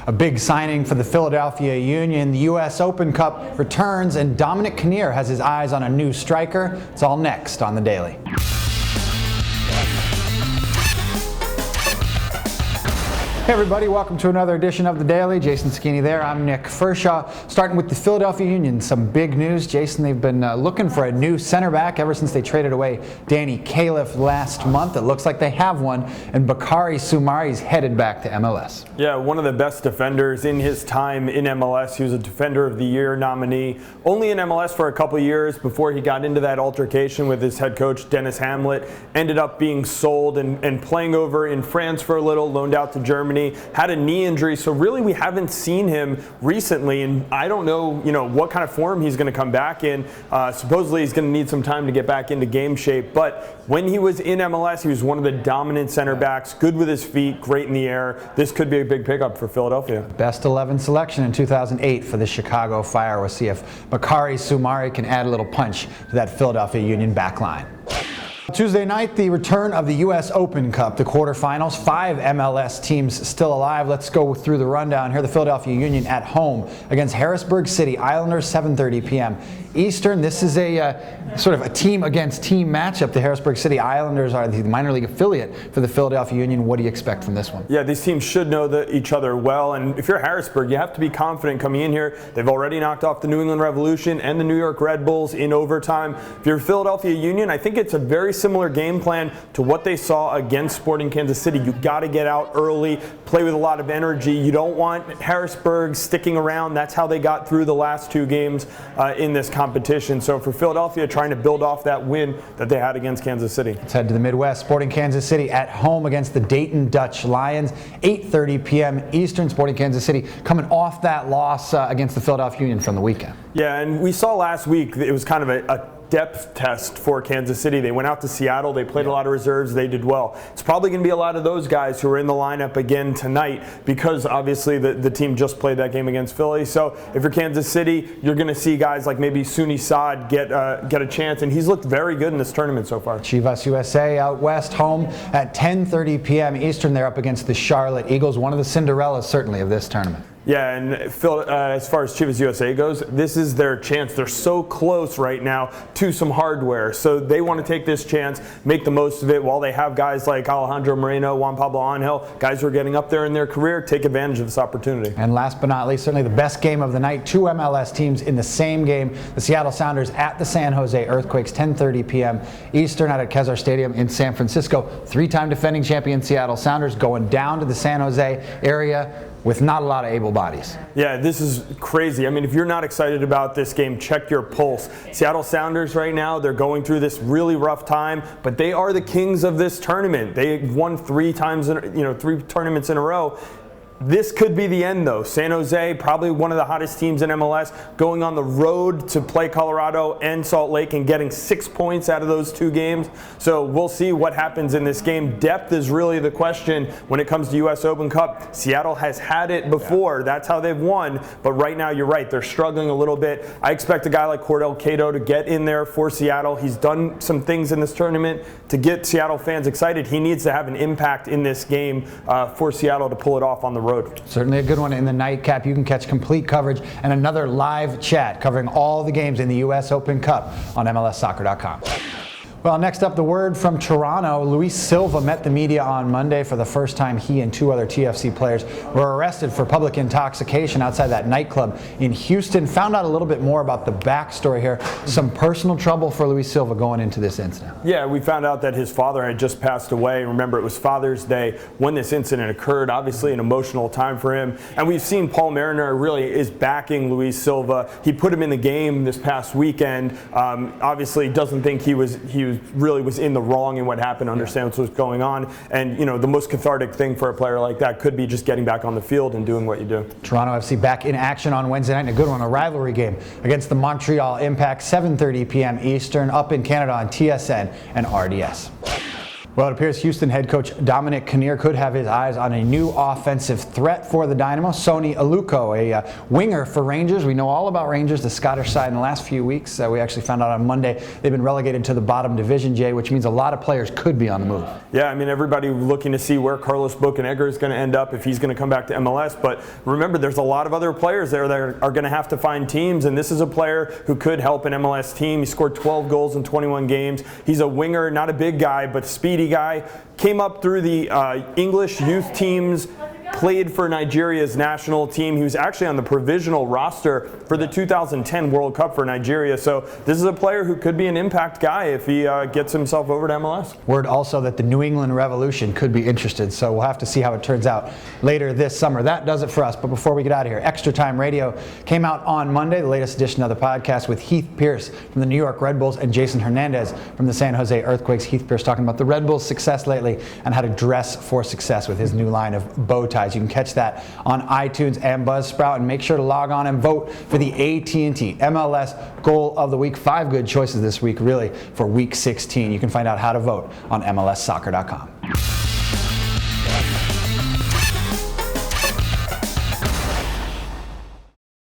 A big signing for the Philadelphia Union. The U.S. Open Cup returns, and Dominic Kinnear has his eyes on a new striker. It's all next on The Daily. Hey everybody, welcome to another edition of The Daily. Jason Skinny there. I'm Nick Fershaw. Starting with the Philadelphia Union, some big news. Jason, they've been looking for a new center back ever since they traded away Danny Califf last month. It looks like they have one, and Bakary Soumari's headed back to MLS. Yeah, one of the best defenders in his time in MLS. He was a Defender of the Year nominee. Only in MLS for a couple years before he got into that altercation with his head coach, Dennis Hamlet. Ended up being sold and playing over in France for a little, loaned out to Germany. Had a knee injury, so really we haven't seen him recently, and I don't know, what kind of form he's going to come back in. Supposedly he's going to need some time to get back into game shape, but when he was in MLS, he was one of the dominant center backs, good with his feet, great in the air. This could be a big pickup for Philadelphia. Best 11 selection in 2008 for the Chicago Fire. We'll see if Bakary Soumari can add a little punch to that Philadelphia Union back line. Tuesday night, the return of the U.S. Open Cup, the quarterfinals. 5 MLS teams still alive. Let's go through the rundown here. The Philadelphia Union at home against Harrisburg City, Islanders, 7:30 p.m. Eastern. This is a sort of a team against team matchup. The Harrisburg City Islanders are the minor league affiliate for the Philadelphia Union. What do you expect from this one? Yeah, these teams should know each other well, and if you're Harrisburg, you have to be confident coming in here. They've already knocked off the New England Revolution and the New York Red Bulls in overtime. If you're Philadelphia Union, I think it's a very similar game plan to what they saw against Sporting Kansas City. You got to get out early, play with a lot of energy. You don't want Harrisburg sticking around. That's how they got through the last 2 games in this competition. So for Philadelphia, trying to build off that win that they had against Kansas City. Let's head to the Midwest. Sporting Kansas City at home against the Dayton Dutch Lions, 8:30 p.m. Eastern. Sporting Kansas City coming off that loss against the Philadelphia Union from the weekend. Yeah, and we saw last week it was kind of a depth test for Kansas City. They went out to Seattle, they played a lot of reserves, they did well. It's probably going to be a lot of those guys who are in the lineup again tonight because obviously the team just played that game against Philly. So if you're Kansas City, you're going to see guys like maybe Suni Saad get a chance, and he's looked very good in this tournament so far. Chivas USA out west, home at 10:30 p.m. Eastern. They're up against the Charlotte Eagles, one of the Cinderellas certainly of this tournament. Yeah, and Phil, as far as Chivas USA goes, this is their chance. They're so close right now to some hardware, so they want to take this chance, make the most of it while they have guys like Alejandro Moreno, Juan Pablo Angel, guys who are getting up there in their career, take advantage of this opportunity. And last but not least, certainly the best game of the night, 2 MLS teams in the same game. The Seattle Sounders at the San Jose Earthquakes, 10:30 p.m. Eastern out at Kezar Stadium in San Francisco. 3-time defending champion Seattle Sounders going down to the San Jose area with not a lot of able bodies. Yeah, this is crazy. I mean, if you're not excited about this game, check your pulse. Seattle Sounders right now, they're going through this really rough time, but they are the kings of this tournament. They won 3 tournaments in a row. This could be the end, though. San Jose, probably one of the hottest teams in MLS, going on the road to play Colorado and Salt Lake and getting 6 points out of those 2 games. So we'll see what happens in this game. Depth is really the question when it comes to U.S. Open Cup. Seattle has had it before. That's how they've won. But right now, you're right. They're struggling a little bit. I expect a guy like Cordell Cato to get in there for Seattle. He's done some things in this tournament to get Seattle fans excited. He needs to have an impact in this game for Seattle to pull it off on the road. Certainly a good one in the nightcap. You can catch complete coverage and another live chat covering all the games in the U.S. Open Cup on MLSsoccer.com. Well, next up, the word from Toronto. Luis Silva met the media on Monday. For the first time, he and 2 other TFC players were arrested for public intoxication outside that nightclub in Houston. Found out a little bit more about the backstory here. Some personal trouble for Luis Silva going into this incident. Yeah, we found out that his father had just passed away. Remember, it was Father's Day when this incident occurred. Obviously, an emotional time for him. And we've seen Paul Mariner really is backing Luis Silva. He put him in the game this past weekend. Obviously, doesn't think he was in the wrong in what happened, understands what's going on. And, the most cathartic thing for a player like that could be just getting back on the field and doing what you do. Toronto FC back in action on Wednesday night in a good one, a rivalry game against the Montreal Impact, 7:30 p.m. Eastern, up in Canada on TSN and RDS. Well, it appears Houston head coach Dominic Kinnear could have his eyes on a new offensive threat for the Dynamo. Sonny Aluko, a winger for Rangers. We know all about Rangers, the Scottish side, in the last few weeks. We actually found out on Monday they've been relegated to the bottom division, Jay, which means a lot of players could be on the move. Yeah, I mean, everybody looking to see where Carlos Bocanegra is going to end up, if he's going to come back to MLS. But remember, there's a lot of other players there that are going to have to find teams, and this is a player who could help an MLS team. He scored 12 goals in 21 games. He's a winger, not a big guy, but a speedy guy. Came up through the English youth teams, played for Nigeria's national team. He was actually on the provisional roster for the 2010 World Cup for Nigeria. So this is a player who could be an impact guy if he gets himself over to MLS. Word also that the New England Revolution could be interested, so we'll have to see how it turns out later this summer. That does it for us, but before we get out of here, Extra Time Radio came out on Monday, the latest edition of the podcast with Heath Pierce from the New York Red Bulls and Jason Hernandez from the San Jose Earthquakes. Heath Pierce talking about the Red Bulls' success lately and how to dress for success with his new line of bow ties. You can catch that on iTunes and Buzzsprout, and make sure to log on and vote for the AT&T MLS Goal of the Week. 5 good choices this week, really, for Week 16. You can find out how to vote on MLSsoccer.com.